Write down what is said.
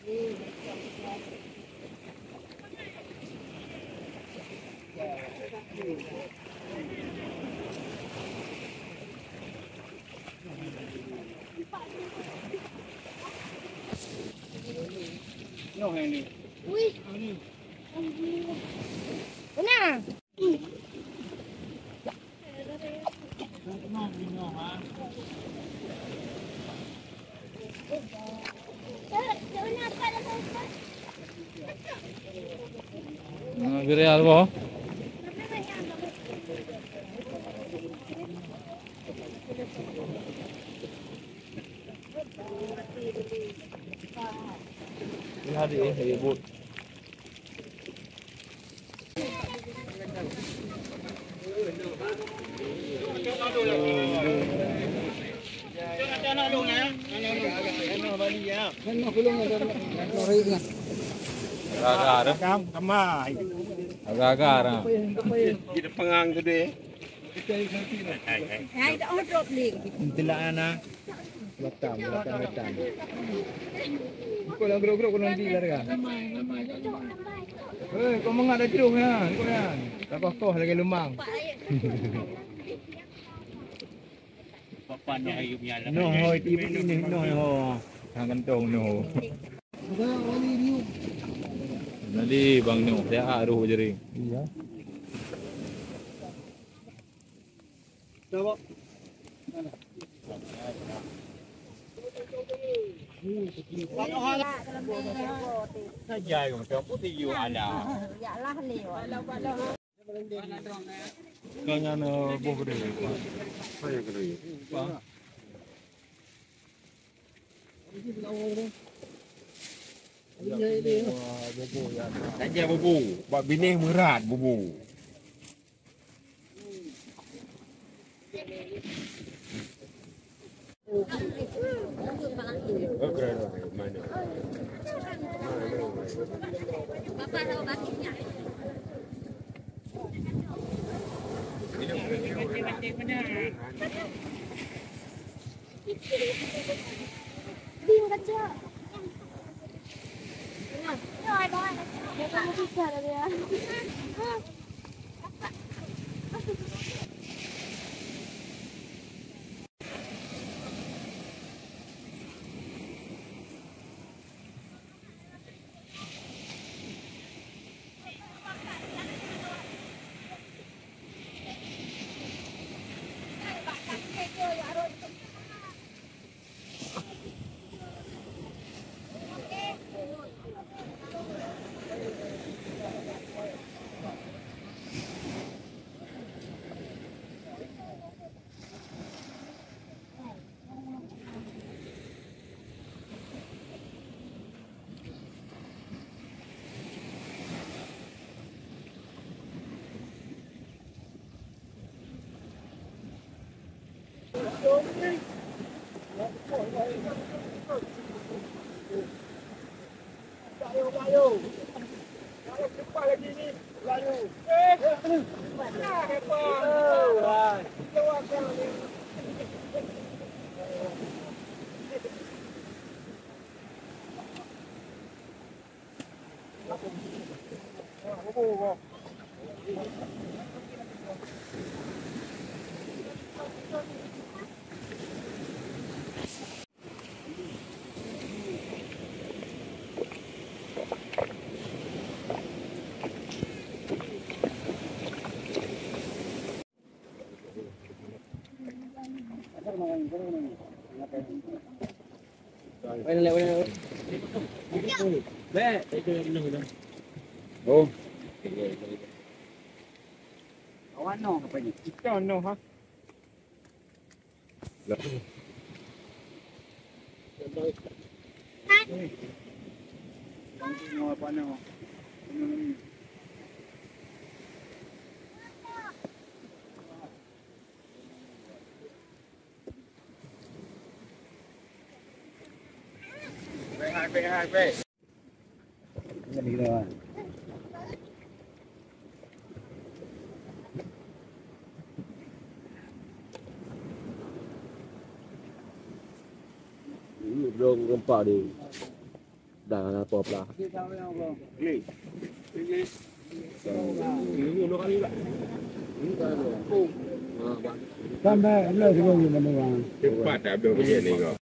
Noh yang ni. Wih. Mana? Viral boh. Lihat ini ribut. Agak-agak. Agak-agak. Kita pengang tu deh. Hai, dah on drop ni. Tidak anak. Letam. Kau dah gerok-gerok kau nanti lah kan. Kau mengada jerung ya, kau ya. Tak kokoh lagi lemang. Papan yang ayuh punya. No, hoi tipu ini no ho. Hang kantong no. Nanti bang no, saya aruh jering. Iya. Coba. Saja yang macam putih you ada. Ya lah ni. Kanya na bogre. Saya kena. Saja bubu, buat binih merat bubu. Okey, mana? Bapak tahu batiknya. Bingung aja. Rồi thôi, để con đi chờ được rồi. Oh. Awan no apa ni? Ikan no ha. No apa no. Hai. Jadi dah. Ini belum gempa ni. dah apa-apa. Sampai lah juga gimana bang? Cepat dah ambil begini kau.